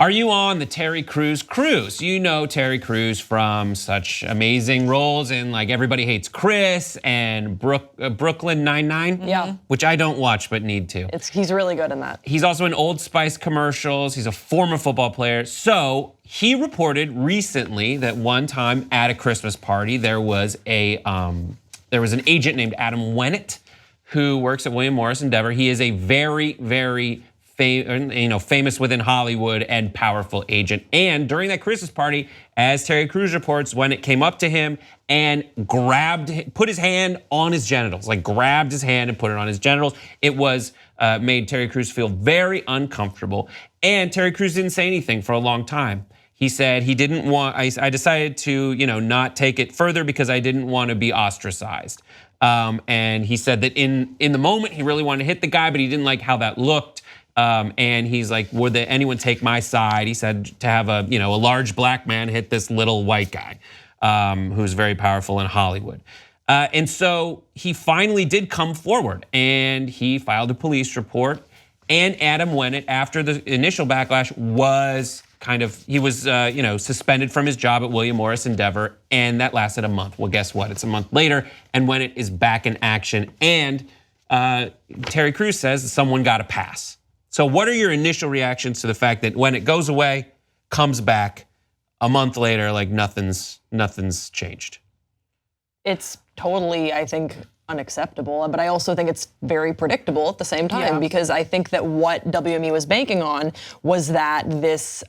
Are you on the Terry Crews cruise? You know Terry Crews from such amazing roles in like Everybody Hates Chris and Brooklyn Nine-Nine. Yeah. Which I don't watch but need to. He's really good in that. He's also in Old Spice commercials. He's a former football player. So he reported recently that one time at a Christmas party there was an agent named Adam Wennett who works at William Morris Endeavor. He is a very, very famous within Hollywood and powerful agent. And during that Christmas party, as Terry Crews reports, when it came up to him and put his hand on his genitals, like grabbed his hand and put it on his genitals, it was made Terry Crews feel very uncomfortable. And Terry Crews didn't say anything for a long time. He said he didn't want, I decided to not take it further because I didn't want to be ostracized. And he said that in the moment he really wanted to hit the guy, but he didn't like how that looked. And he's like, would anyone take my side? He said to have a large black man hit this little white guy who's very powerful in Hollywood. And so he finally did come forward and he filed a police report. And Adam Wennett, after the initial backlash, was suspended from his job at William Morris Endeavor, and that lasted a month. Well, guess what? It's a month later, and Wennett is back in action. And Terry Crews says someone got a pass. So what are your initial reactions to the fact that when it goes away, comes back a month later, like nothing's changed? It's totally, I think, unacceptable, but I also think it's very predictable at the same time, because I think that what WME was banking on was that this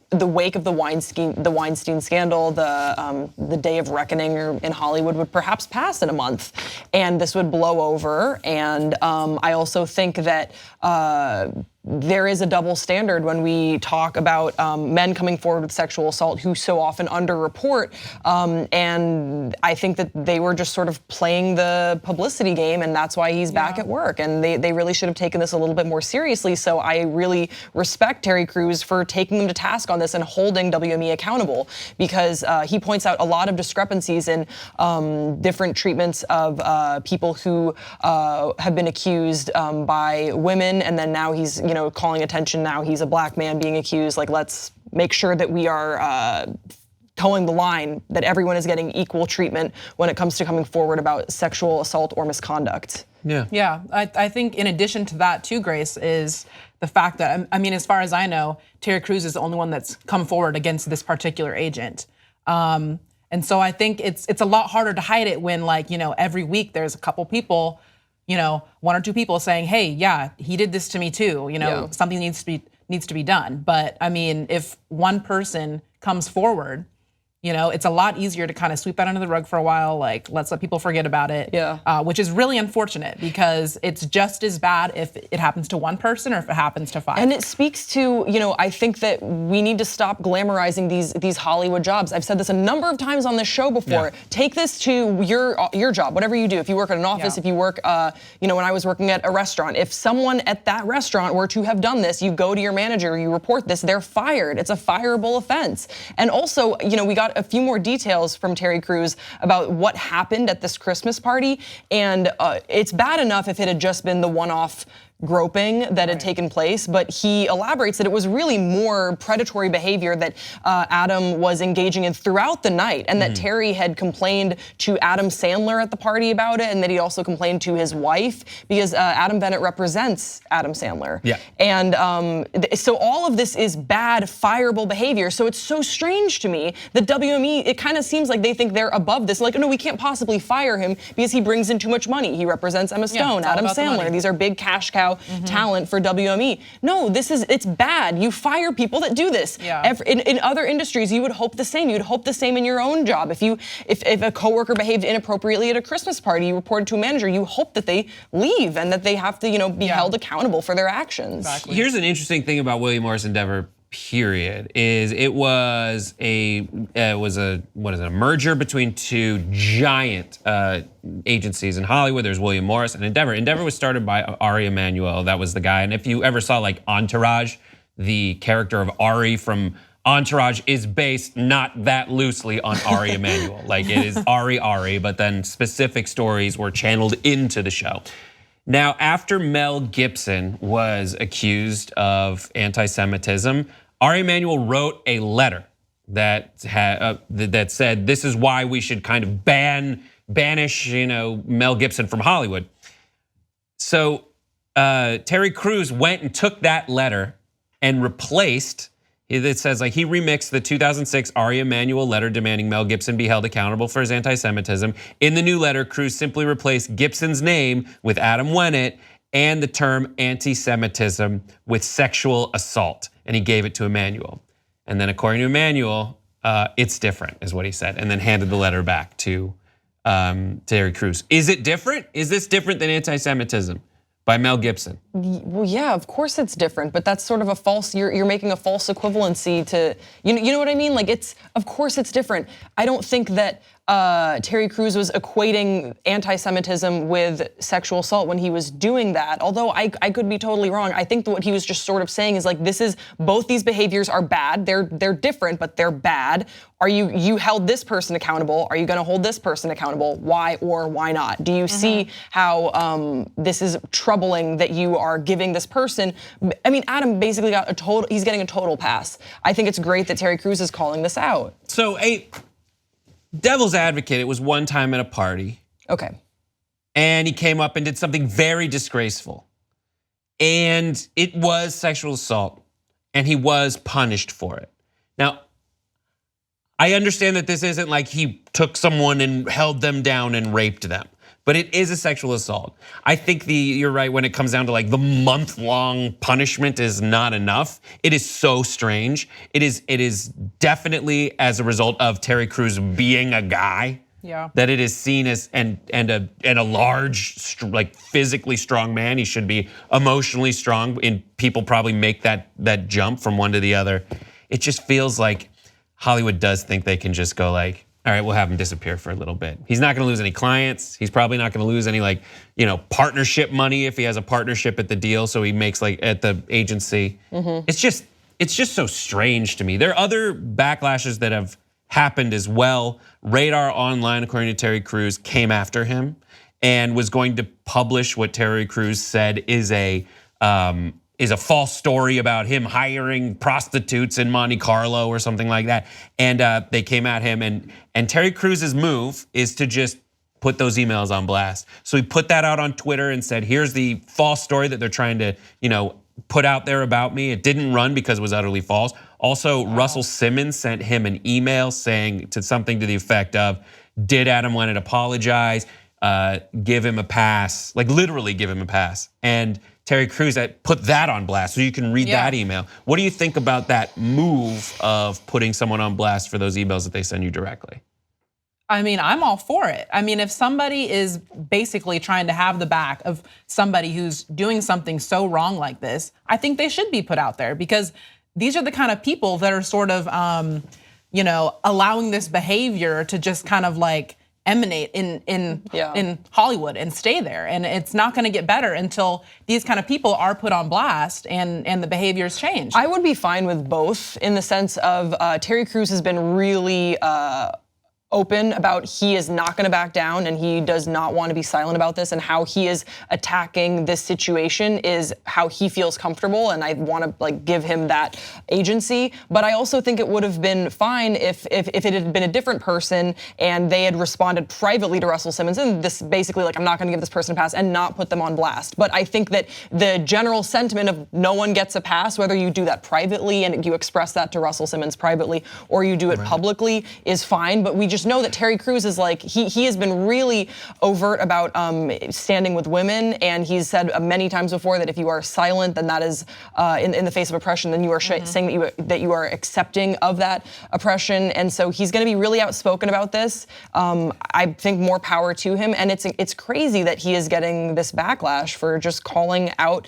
the wake of the Weinstein scandal, the day of reckoning in Hollywood would perhaps pass in a month, and this would blow over. And I also think that there is a double standard when we talk about men coming forward with sexual assault who so often underreport, and I think that they were just sort of playing the publicity game, and that's why he's back at work. And they really should have taken this a little bit more seriously. So I really respect Terry Crews for taking them to task on this and holding WME accountable, because he points out a lot of discrepancies in different treatments of people who have been accused by women, and then now he's calling attention. Now he's a black man being accused. Like, let's make sure that we are towing the line, that everyone is getting equal treatment when it comes to coming forward about sexual assault or misconduct. Yeah, I think in addition to that too, Grace, is the fact that, I mean, as far as I know, Terry Crews is the only one that's come forward against this particular agent. And so I think it's a lot harder to hide it when, like, every week there's a couple people, one or two people saying, hey, yeah, he did this to me too, something needs to be done. But I mean, if one person comes forward, it's a lot easier to kind of sweep that under the rug for a while, like, let's let people forget about it, which is really unfortunate, because it's just as bad if it happens to one person or if it happens to five. And it speaks to, I think that we need to stop glamorizing these Hollywood jobs. I've said this a number of times on this show before. Take this to your job, whatever you do. If you work at an office, if you work, when I was working at a restaurant, if someone at that restaurant were to have done this, you go to your manager, you report this, they're fired. It's a fireable offense. And also, we got a few more details from Terry Crews about what happened at this Christmas party, and it's bad enough if it had just been the one-off groping that had taken place, but he elaborates that it was really more predatory behavior that Adam was engaging in throughout the night, and that Terry had complained to Adam Sandler at the party about it, and that he also complained to his wife, because Adam Bennett represents Adam Sandler. And so all of this is bad, fireable behavior. So it's so strange to me that WME, it kind of seems like they think they're above this. Like, no, we can't possibly fire him because he brings in too much money. He represents Emma Stone, Adam Sandler. These are big cash cow talent for WME. No, it's bad. You fire people that do this. In other industries, you would hope the same. You'd hope the same in your own job. If a coworker behaved inappropriately at a Christmas party, you reported to a manager, you hope that they leave and that they have to, be held accountable for their actions. Exactly. Here's an interesting thing about William Morris Endeavor, period, is it was a merger between two giant agencies in Hollywood. There's William Morris and Endeavor. Endeavor was started by Ari Emanuel. That was the guy. And if you ever saw like Entourage, the character of Ari from Entourage is based not that loosely on Ari Emanuel. Like, it is Ari, but then specific stories were channeled into the show. Now, after Mel Gibson was accused of anti-Semitism, Ari Emanuel wrote a letter that said this is why we should kind of banish Mel Gibson from Hollywood. So Terry Crews went and took that letter and replaced. It says he remixed the 2006 Ari Emanuel letter demanding Mel Gibson be held accountable for his anti-Semitism. In the new letter, Crews simply replaced Gibson's name with Adam Wennett and the term anti-Semitism with sexual assault, and he gave it to Emanuel. And then according to Emanuel, it's different, is what he said, and then handed the letter back to Terry Crews. Is it different? Is this different than anti-Semitism by Mel Gibson? Well, yeah, of course it's different, but that's sort of a false, you're making a false equivalency to, you know what I mean? Of course it's different. I don't think that Terry Crews was equating anti-Semitism with sexual assault when he was doing that. Although I could be totally wrong. I think that what he was just sort of saying is both these behaviors are bad. They're different, but they're bad. You held this person accountable? Are you going to hold this person accountable? Why or why not? Do you see how this is troubling that you are giving this person? I mean, Adam basically got he's getting a total pass. I think it's great that Terry Crews is calling this out. So devil's advocate, it was one time at a party. Okay. And he came up and did something very disgraceful. And it was sexual assault. And he was punished for it. Now, I understand that this isn't like he took someone and held them down and raped them. But it is a sexual assault. I think you're right when it comes down to the month-long punishment is not enough. It is so strange. It is definitely as a result of Terry Crews being a guy. Yeah. That it is seen as and a large, physically strong man. He should be emotionally strong. And people probably make that jump from one to the other. It just feels like Hollywood does think they can just go all right, we'll have him disappear for a little bit. He's not gonna lose any clients. He's probably not gonna lose any partnership money if he has a partnership at the deal, so he makes at the agency. It's just so strange to me. There are other backlashes that have happened as well. Radar Online, according to Terry Crews, came after him and was going to publish what Terry Crews said is a false story about him hiring prostitutes in Monte Carlo or something like that. And they came at him, and Terry Crews' move is to just put those emails on blast. So he put that out on Twitter and said, here's the false story that they're trying to, put out there about me. It didn't run because it was utterly false. Also, Russell Simmons sent him an email saying something to the effect of, did Adam Wennett apologize? Give him a pass, literally give him a pass. And Terry Crews put that on blast, so you can read that email. What do you think about that move of putting someone on blast for those emails that they send you directly? I mean, I'm all for it. I mean, if somebody is basically trying to have the back of somebody who's doing something so wrong like this, I think they should be put out there, because these are the kind of people that are sort of, allowing this behavior to just kind of emanate in Hollywood and stay there. And it's not gonna get better until these kind of people are put on blast and the behaviors change. I would be fine with both, in the sense of Terry Crews has been really open about he is not gonna back down and he does not want to be silent about this, and how he is attacking this situation is how he feels comfortable, and I want to give him that agency. But I also think it would have been fine if it had been a different person and they had responded privately to Russell Simmons and this basically I'm not gonna give this person a pass, and not put them on blast. But I think that the general sentiment of no one gets a pass, whether you do that privately and you express that to Russell Simmons privately or you do it publicly, is fine. But we just know that Terry Crews is he has been really overt about standing with women, and he's said many times before that if you are silent, then that is in the face of oppression, then you are saying that you are accepting of that oppression. And so he's going to be really outspoken about this. I think more power to him, and it's crazy that he is getting this backlash for just calling out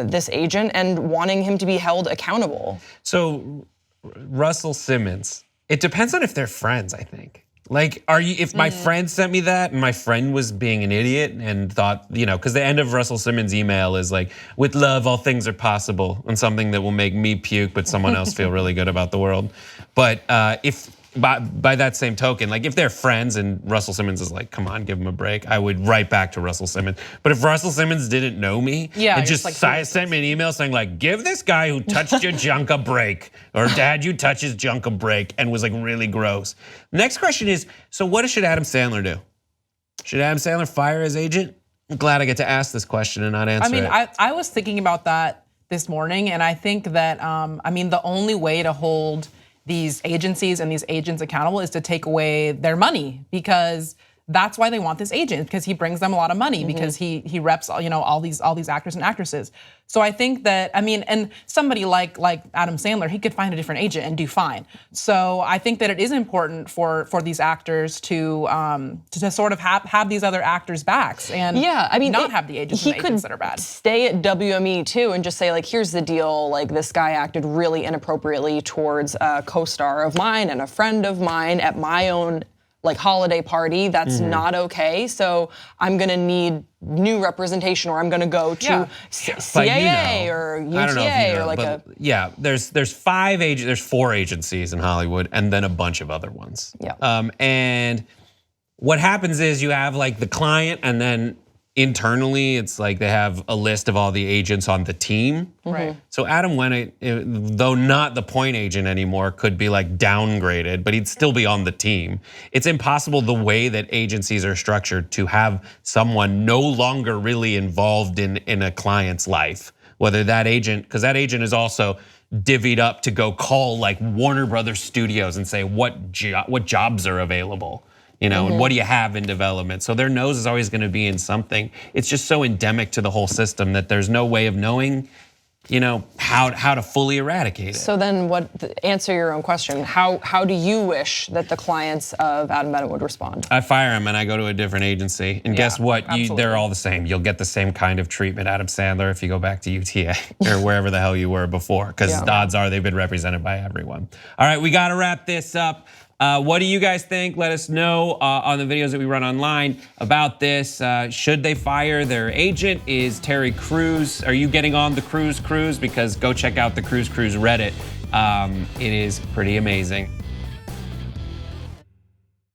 this agent and wanting him to be held accountable. So Russell Simmons, it depends on if they're friends, I think. If my friend sent me that and my friend was being an idiot and thought, because the end of Russell Simmons' email is with love, all things are possible, and something that will make me puke, but someone else feel really good about the world. But if by that same token, like if they're friends and Russell Simmons is like, come on, give him a break, I would write back to Russell Simmons. But if Russell Simmons didn't know me and just sent me an email saying like, give this guy who touched your junk a break, or had you touch his junk a break, and was like really gross. Next question is, so what should Adam Sandler do? Should Adam Sandler fire his agent? I'm glad I get to ask this question and not answer it. I was thinking about that this morning, and I think that, the only way to hold these agencies and these agents accountable is to take away their money, because that's why they want this agent, because he brings them a lot of money, because he reps all these actors and actresses. So I think that and somebody like Adam Sandler, he could find a different agent and do fine. So I think that it is important for these actors to sort of have these other actors' backs and not have the agents and agents that are bad. Stay at WME too and just say like, here's the deal, like this guy acted really inappropriately towards a co-star of mine and a friend of mine at my own like holiday party. That's not okay. So I'm gonna need new representation, or I'm gonna go to CAA or UTA or like there's 4 agencies in Hollywood and then a bunch of other ones. Yeah. And what happens is you have like the client, and then internally it's like they have a list of all the agents on the team. Right. So Adam Wennett, though not the point agent anymore, could be like downgraded, but he'd still be on the team. It's impossible the way that agencies are structured to have someone no longer really involved in a client's life. Whether that agent, because that agent is also divvied up to go call like Warner Brothers Studios and say what jobs are available. And what do you have in development? So their nose is always gonna be in something. It's just so endemic to the whole system that there's no way of knowing, how to fully eradicate it. So then answer your own question. How do you wish that the clients of Adam Bennett would respond? I fire him and I go to a different agency. And guess what? They're all the same. You'll get the same kind of treatment, Adam Sandler, if you go back to UTA or wherever the hell you were before, because the odds are they've been represented by everyone. All right, we gotta wrap this up. What do you guys think? Let us know on the videos that we run online about this. Should they fire their agent? Is Terry Crews, are you getting on the Crews? Because go check out the Crews Reddit. It is pretty amazing.